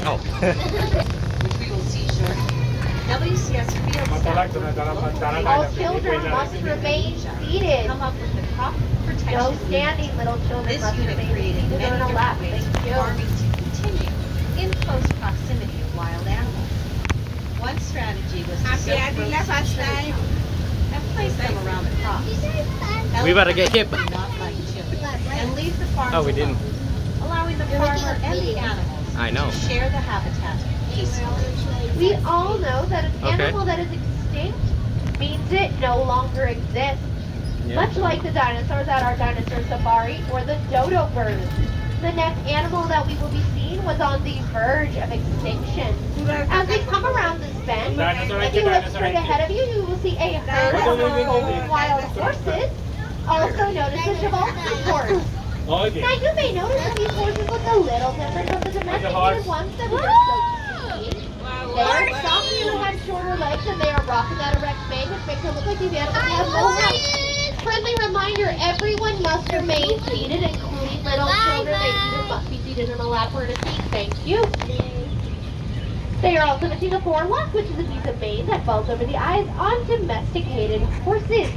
Oh. which we will see shortly. WCS field staff All children must remain seated. come up with the crop protection. No standing, little children This must unit remain created seated many on a lap. different ways Thank for you. farming to continue in close proximity of wild animals. One strategy was to soak roasts and place them around the crops. We better get hip. Elephants do not like chili and leave the farms Oh, we didn't. alone, allowing the farmer and the animals I know. to share the habitat peacefully. We all know that an Okay. animal that is extinct means it no longer exists. Yeah. Much like the dinosaurs at our dinosaur safari or the dodo bird. The next animal that we will be seeing was on the verge of extinction. As we come around this bend, if you look straight ahead of you, you will see a herd of Mongolian wild horses, also known as the Jabalski horse. Now you may notice that these horses look a little different from the domesticated ones that we are so used to seeing. They are soft and have shorter legs, and they are rocking at erect mane, which makes it look like these animals have no legs. Friendly reminder, everyone must remain seated, including little children. They either must be seated in a lap or in a seat. Thank you. They are also missing a forelock, which is a piece of mane that falls over the eyes on domesticated horses.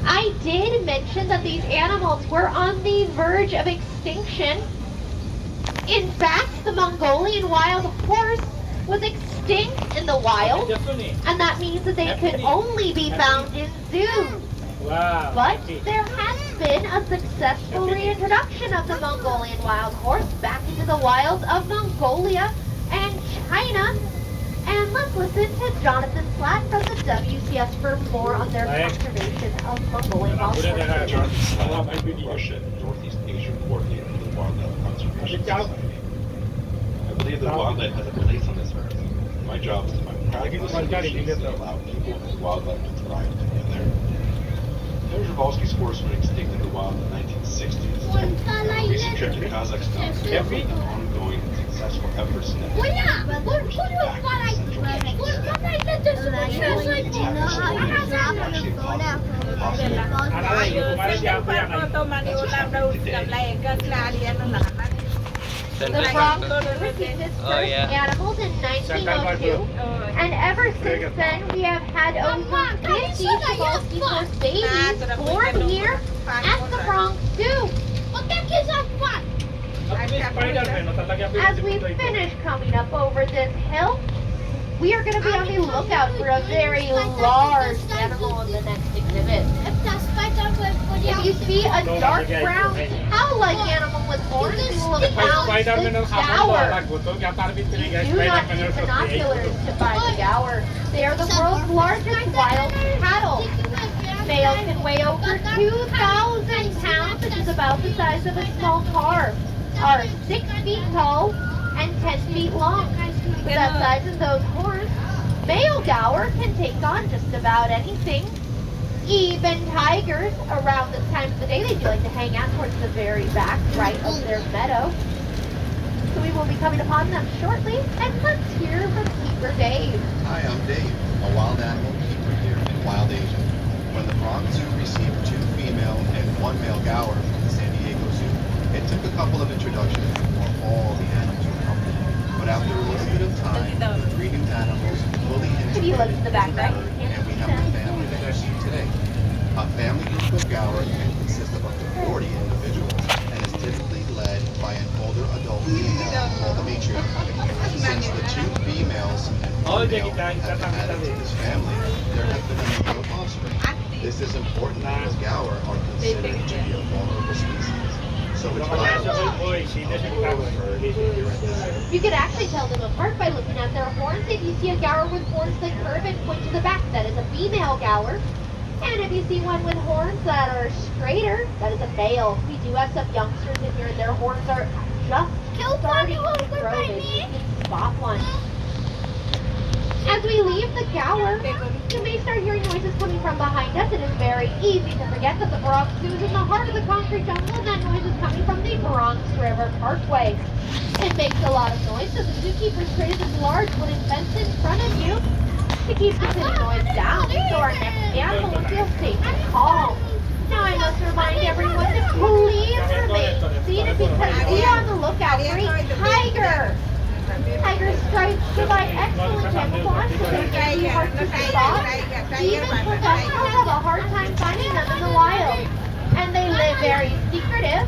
I did mention that these animals were on the verge of extinction. In fact, the Mongolian wild horse was extinct in the wild, and that means that they could only be found in zoos. Wow. But there has been a successful reintroduction of the Mongolian wild horse back into the wilds of Mongolia and China. And let's listen to Jonathan Slatt from the WCS for more on their conservation of Mongolian wild horses. Russia and Northeast Asia coordinator for the Wildlife Conservation Society. I believe that wildlife has a place on this earth. My job is to find practical solutions that allow people and wildlife to thrive together. Przewalski's horse went extinct in the wild in the 1960s. A recent trip to Kazakhstan showed the ongoing and successful efforts in that The Bronx River received its first animals in 1902, and ever since then we have had over 50 Przewalski horse babies born here at the Bronx Zoo. As we finish coming up over this hill, we are going to be on the lookout for a very large animal in the next exhibit. If you see a dark brown cow-like animal with horns, you will have found the gaur. You do not need binoculars to find the gaur. They are the world's largest wild cattle. Males can weigh over 2,000 pounds, which is about the size of a small car, are 6 feet tall and 10 feet long. With that size and those horns, male gaur can take on just about anything. Even tigers, around this time of the day, they do like to hang out towards the very back right of their meadow. So we will be coming upon them shortly, and let's hear from Keeper Dave. Hi, I'm Dave, a wild animal keeper here in Wild Asia. When the Bronx Zoo received 2 female and 1 male gaur from the San Diego Zoo, it took a couple of introductions before all the animals were comfortable. But after a little bit of time, the 3 new animals fully If you look integrated at the back into right, the herd, and we have the family that you see today. A family group of gaur can consist of up to 40 individuals and is typically led by an older adult female called the matriarch. Since the 2 females and 1 male have been added to this family, there have been a number of offspring. This is important because gaur are considered to be a vulnerable species. So it's vital to You can actually tell them apart by looking at their horns. If you see a gaur with horns that curve and point to the back, that is a female gaur. And if you see one with horns that are straighter, that is a male. We do have some youngsters in here, and their horns are just starting to grow. You can spot one. As we leave the gaur, you may start hearing noises coming from behind us. It is very easy to forget that the Bronx Zoo is in the heart of the concrete jungle, and that noise is coming from the Bronx River Parkway. It makes a lot of noise, so the zookeepers created this large wooden fence in front of you to keep the city noise down, so our next animal will feel safe and calm. Now I must remind everyone to please remain seated because we are on the lookout for a tiger stripes provide excellent camouflage, so they're very hard to spot. Even professionals have a hard time finding them in the wild. And they live very secretive,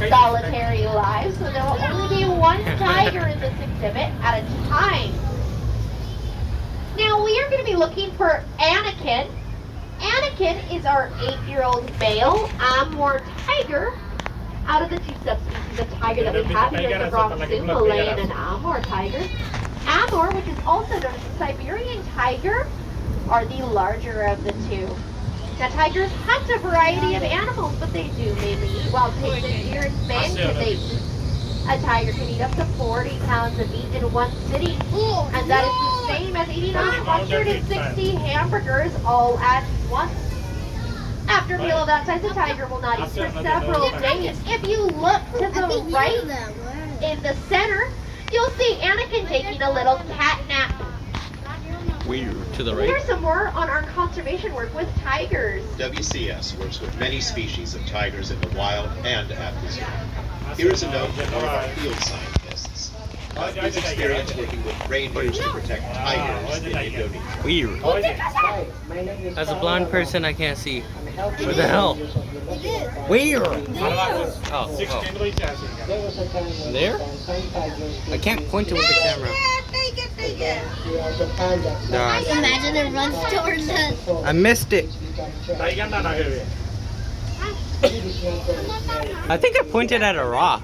solitary lives, so there will only be one tiger in this exhibit at a time. Now we are going to be looking for Anakin. Anakin is our 8-year-old male Amur tiger. Out of the two subspecies of tiger that we have here at the Bronx Zoo, Himalayan and Amur tigers. Amur, which is also known as the Siberian tiger, are the larger of the two. Now tigers hunt a variety of animals, but they do mainly eat wild pigs and deer and men because they eat. A tiger can eat up to 40 pounds of meat in one sitting, and that is the same as eating 160 hamburgers all at once. After a meal of that size, a tiger will not eat for several days. If you look to the right in the center, you'll see Anakin taking a little cat nap. Weird. To the Here's right. some more on our conservation work with tigers. WCS works with many species of tigers in the wild and at the zoo. Here is a note from one of our field scientists. His experience working with reindeers to protect tigers in Indonesia. Weird. As a blind person, I can't see. What the hell? Weird. Oh. There? I can't point it with the camera. Nah. Imagine it runs towards us. I missed it. I think I pointed at a rock.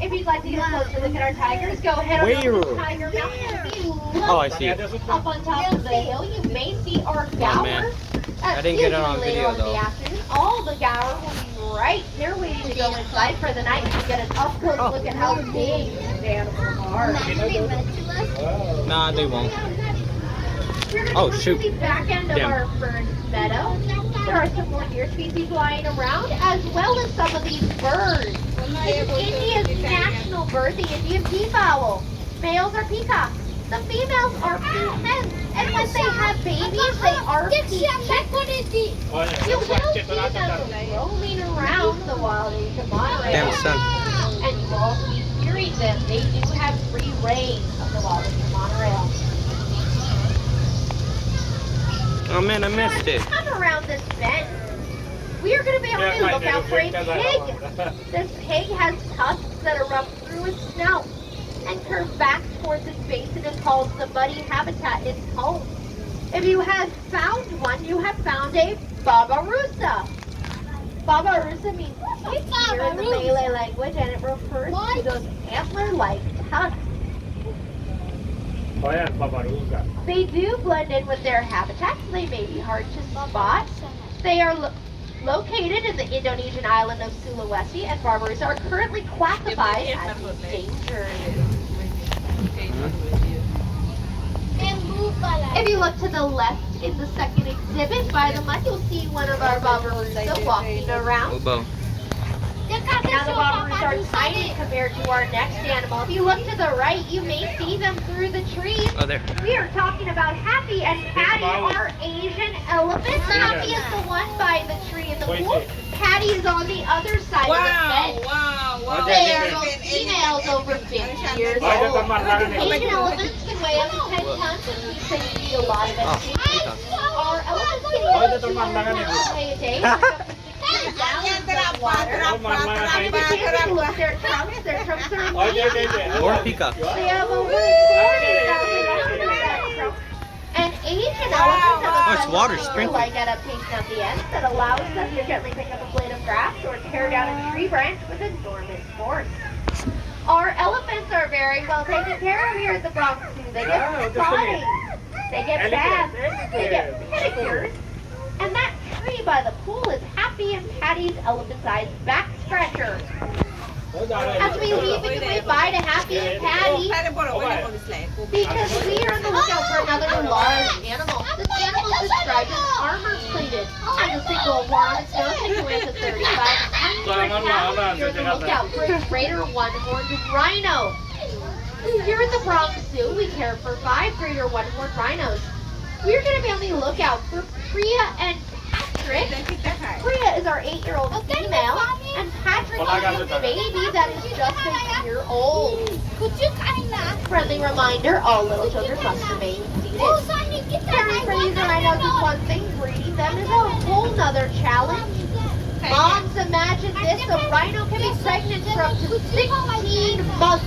If you'd like to get a closer look at our tigers, go ahead on Where? over to Tiger Mountain. If you look Oh, I see it. up on top of the hill, you may see our gaur. man. I didn't get it on Usually video, later on in though. the afternoon, all the gaur will be right here waiting to go inside for the night to get an up close look at how big these animals are. Nah, they won't. We're going Oh, to go shoot. to the back end of Damn. our fern meadow. There are some more deer species flying around, as well as some of these birds. This is India's national bird, the Indian peafowl. Males are peacocks. The females are peahens. And when they have babies, they are peachicks. You will see them roaming around the wild age of Monorail. Damn, son. And you will also be hearing them. They do have free reign of the wild age of Monorail. Oh man, I missed it. Come around this bend. We are going to be on the lookout for a pig. This pig has tusks that erupt through its snout and curve back towards its base and is called the muddy habitat its home. If you have found one, you have found a babarusa. Babarusa means teeth here in the Malay language, and it refers to those antler-like tusks. They do blend in with their habitat, so they may be hard to spot. They are located in the Indonesian island of Sulawesi, and barbarossa are currently classified as endangered. If you look to the left in the second exhibit by the mud, you'll see one of our babarussa walking around. Obo. Now the babaroos are tiny compared to our next animal. If you look to the right, you may see them through the trees. Oh, there. We are talking about Happy and Patty, our Asian elephant. Happy is the one by the tree in the pool. Patty is on the other side of the fence. They are both females over 50 years old. Asian elephants can weigh up to 10 tons and we say you need a lot of energy. Our elephants can eat up to 200 pounds a day. Water. Look, their trunks are amazing. More peacocks. They have over 40,000 trunks. And Asian elephants have a it's water special sprinkling. like adaptation at the end that allows them to gently pick up a blade of grass or tear down a tree branch with enormous force. Our elephants are very well taken care of here at the Bronx Zoo. They get massaged, they get baths, they get pedicures, and that tree by the pool is Happy and Patty's elephant-sized back scratcher. As we leave, we can wave bye to Happy and Patty because we are on the lookout for another large animal. This animal is described as armor-plated. Has a single horn on its nose and weighs a 35 pounds. We are on the lookout for a greater one-horned rhino. Here at the Bronx Zoo, we care for 5 greater one-horned rhinos. We're going to be on the lookout for Priya and Patty. Patrick. Priya is our 8-year-old female, and Patrick is a baby that is just a year old. Friendly reminder, all little children must remain seated. Caring for these rhinos is one thing, breeding them is a whole nother challenge. Moms, imagine this, a rhino can be pregnant for up to 16 months.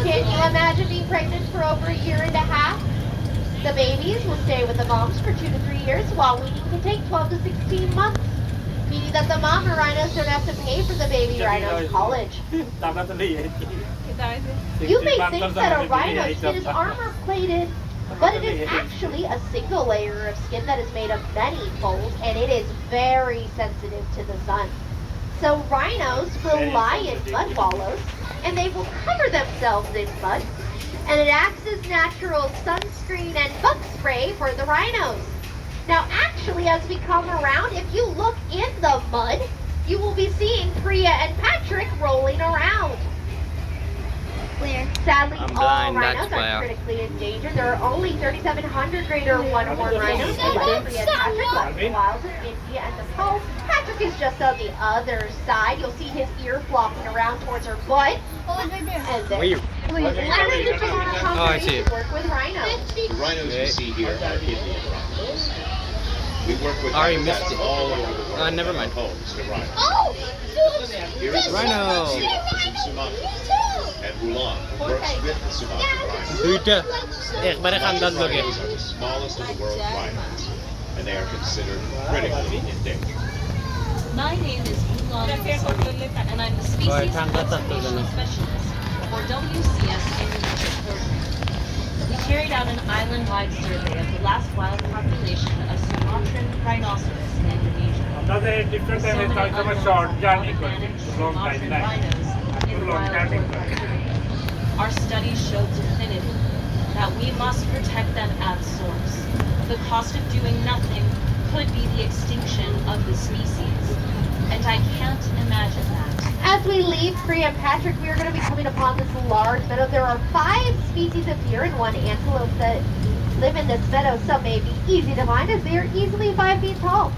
Can you imagine being pregnant for over a year and a half? The babies will stay with the moms for 2 to 3 years, while weaning can take 12 to 16 months, meaning that the mama rhinos don't have to pay for the baby rhino's college. You may think that a rhino's skin is armor-plated, but it is actually a single layer of skin that is made of many folds, and it is very sensitive to the sun. So rhinos will lie in mud wallows, and they will cover themselves in mud, and it acts as natural sunscreen and bug spray for the rhinos. Now actually, as we come around, if you look in the mud, you will be seeing Priya and Patrick rolling around. Sadly, all rhinos are critically endangered. There are only 3,700 greater one-horn rhinos, and Priya and Patrick left the wilds of India and Nepal. Patrick is just on the other side. You'll see his ear flopping around towards her butt. And then, I see. Work with rhinos. The rhinos you see here are Indian rhinos. We work with habitats all over the world. Never mind. Homes to rhinos. Oh! Here is a Rhino. from Sumatra, and Ulan, who works with the Sumatra rhinos. Dude, Rhinos are the smallest of the world's rhinos, and they are considered critically endangered. My name is Ulan, and I'm the Species Conservation Specialist, or WCS in the Nature Program. We carried out an island-wide survey of the last wild population of Sumatran rhinoceros in Indonesia. So many other rhinos in wild Africa. Our studies showed definitively that we must protect them at source. The cost of doing nothing could be the extinction of the species, and I can't imagine that. As we leave Priya and Patrick, we are going to be coming upon this large meadow. There are 5 species of deer and 1 antelope that live in this meadow. Some may be easy to find as they are easily 5 feet tall.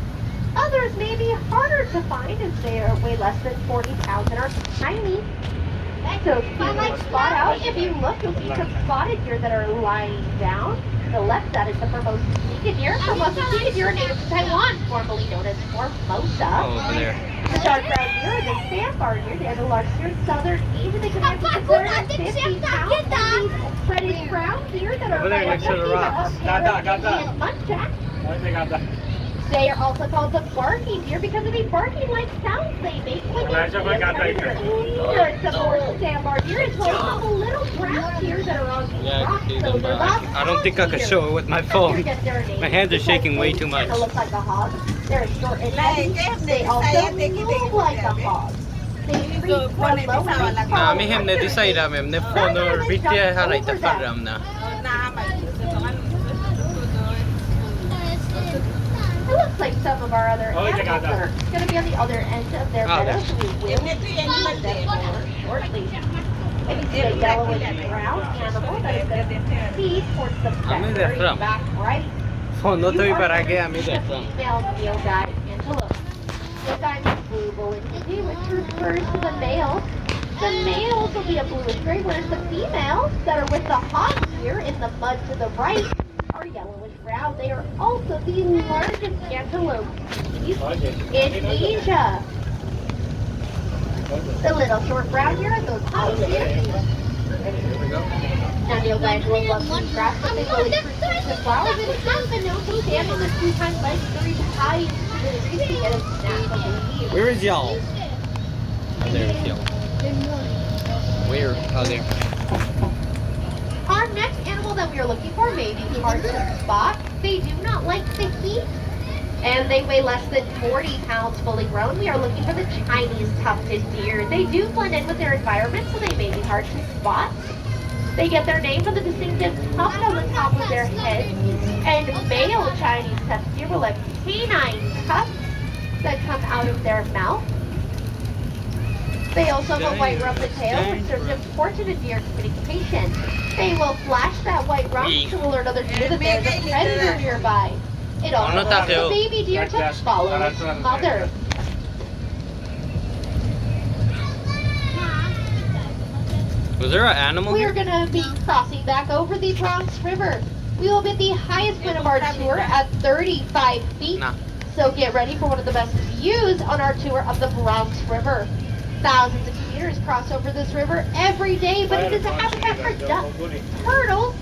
Others may be harder to find as they weigh less than 40 pounds and are tiny. So if you spot out, if you look, you'll see some spotted deer that are lying down. The left side is the Formosa sneaker deer. Formosa sneaker deer are native to Taiwan, formerly known as Formosa. over there. The dark brown deer and the sandbar deer, they are the largest deer in southern Asia. They can weigh 650 pounds. And these reddish brown deer that are Over there next to the rocks. and muntjac. They are also called the barking deer because of the barking-like sounds they make when they hear it. Some more sandbar deer as well as some little brown deer that are on these Yeah, I rocks. can see Those them. are I don't think I could show it with my phone. My hands are shaking way too much. They look like a hog. They're short and heavy. They also move like a hog. They breathe from low and they Na mi hem ne decide mem ne phone or video hala ita faram na. It looks like some of our other animals that are going to be on the other end of their meadow, so we will see them more shortly. And you see a yellowish brown animal that is going to feed towards the very back right. Phone no to You are para going ge to ami see the deklam. female nilgai antelope. Nilgai means blue bull in Hindi, which refers to the males. The males will be a bluish gray, whereas the females that are with the hog here in the mud to the right are yellowish brown. They are also the largest antelope species in Asia. The little short brown deer and those hog deer. Now nilgai antelope love to eat grass, but they will eat fruits and flowers. It has been known to stand on the 2 times legs 3 high into the trees to get a snack of the leaves. Where is y'all? Oh, there is y'all. Where? Oh, there. Our next animal that we are looking for may be hard to spot. They do not like the heat, and they weigh less than 40 pounds fully grown. We are looking for the Chinese tufted deer. They do blend in with their environment, so they may be hard to spot. They get their name from the distinctive tuft on the top of their heads, and male Chinese tufted deer will have canine tufts that come out of their mouth. They also have a white rumped tail, which serves important in deer communication. They will flash that white rump to alert other deer that there's a predator nearby. It also allows the baby deer to follow its mother. Was there an animal We here? are going to be crossing back over the Bronx River. We will be at the highest point of our tour at 35 feet. Nah. So get ready for one of the best views on our tour of the Bronx River. Thousands of commuters cross over this river every day, but it is a habitat for ducks, turtles,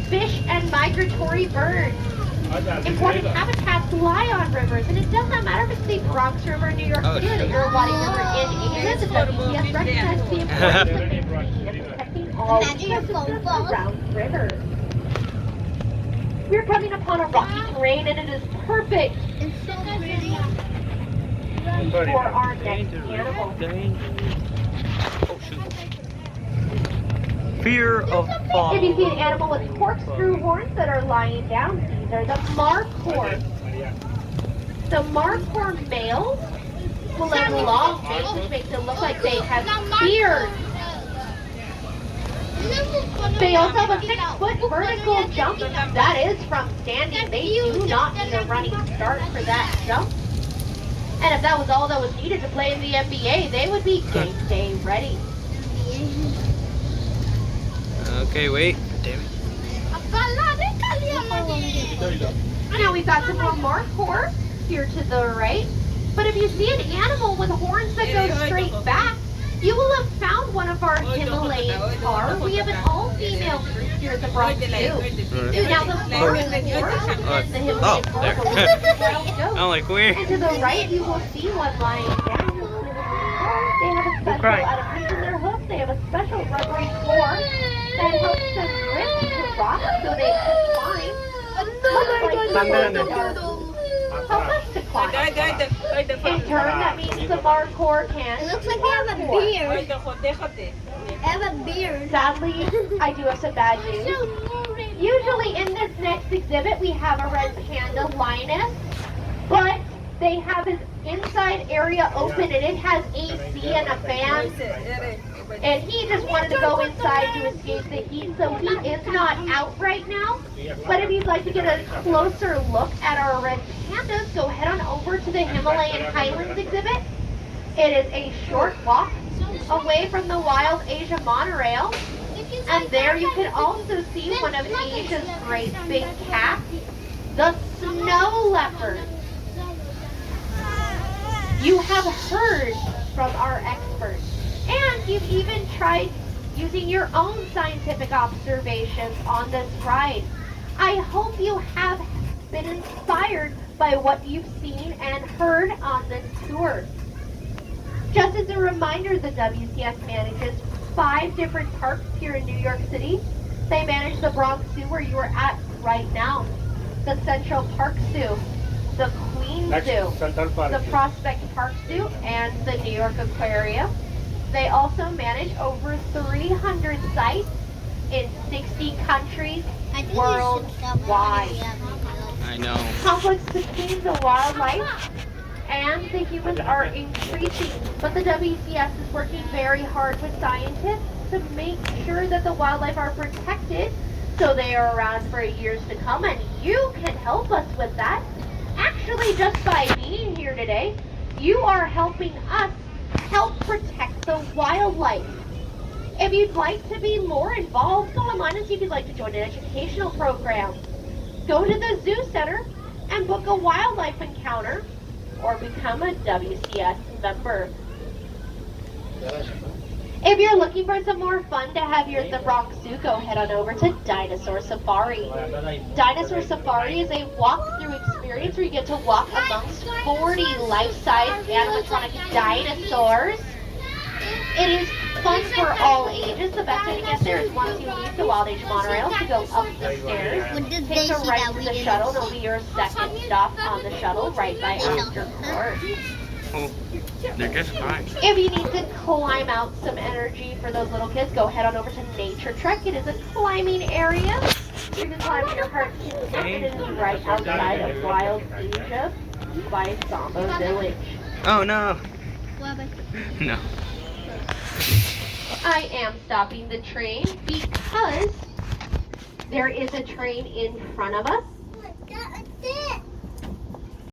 fish, and migratory birds. Important habitats lie on rivers, and it does not matter if it's the Bronx River in New York City or the Irrawaddy River in Asia. The WCS recognizes the importance of protecting all ecosystems around rivers. We're coming upon a rocky terrain, and it is perfect for our next animal. Oh shoot. Fear of fall. If you see an animal with corkscrew horns that are lying down, these are the markhorn. The markhorn males will have long manes, which makes it look like they have beards. They also have a 6-foot vertical jump. That is from standing. They do not need a running start for that jump. And if that was all that was needed to play in the NBA, they would be game day ready. Okay, wait. Damn it. Now we've got some more markhorn here to the right. But if you see an animal with horns that go straight back, you will have found one of our Himalayan car. We have an all-female group here at the Bronx Zoo. Now the markhorn and the Himalayan car will wild I'm like, where? And to the right, you will see one lying down. They have a special adaptation in their hoof. They have a special rubbery floor that helps them grip the rock so they can climb. Help us to climb. In turn, that means the markhor can. It looks like they have a beard. They have a beard. Sadly, I do have some bad news. Usually in this next exhibit, we have a red Panda Lioness, but they have his inside area open and it has AC and a fan. And he just wanted to go inside to escape the heat, so he is not out right now. But if you'd like to get a closer look at our red pandas, go head on over to the Himalayan Highlands exhibit. It is a short walk away from the Wild Asia Monorail. And there you can also see one of Asia's great big cats, the snow leopard. You have heard from our experts, and you've even tried using your own scientific observations on this ride. I hope you have been inspired by what you've seen and heard on this tour. Just as a reminder, the WCS manages 5 different parks here in New York City. They manage the Bronx Zoo where you are at right now, the Central Park Zoo, the Queen Zoo, the Prospect Park Zoo, and the New York Aquarium. They also manage over 300 sites in 60 countries worldwide. I know. Conflicts between the wildlife and the humans are increasing, but the WCS is working very hard with scientists to make sure that the wildlife are protected so they are around for years to come, and you can help us with that. Actually, just by being here today, you are helping us help protect the wildlife. If you'd like to be more involved, go online and see if you'd like to join an educational program. Go to the Zoo Center and book a wildlife encounter or become a WCS member. If you're looking for some more fun to have here at the Bronx Zoo, go head on over to Dinosaur Safari. Dinosaur Safari is a walk-through experience where you get to walk amongst 40 life-size animatronic dinosaurs. It is fun for all ages. The best way to get there is once you leave the Wild Asia Monorail to go up the stairs. Take a right to the shuttle. It'll be your second stop on the shuttle right by After Court. Oh, they're just crying. If you need to climb out some energy for those little kids, go head on over to Nature Trek. It is a climbing area. You can climb your heart's content. It is right outside of Wild Asia by Samba Village. Oh no. No. I am stopping the train because there is a train in front of us.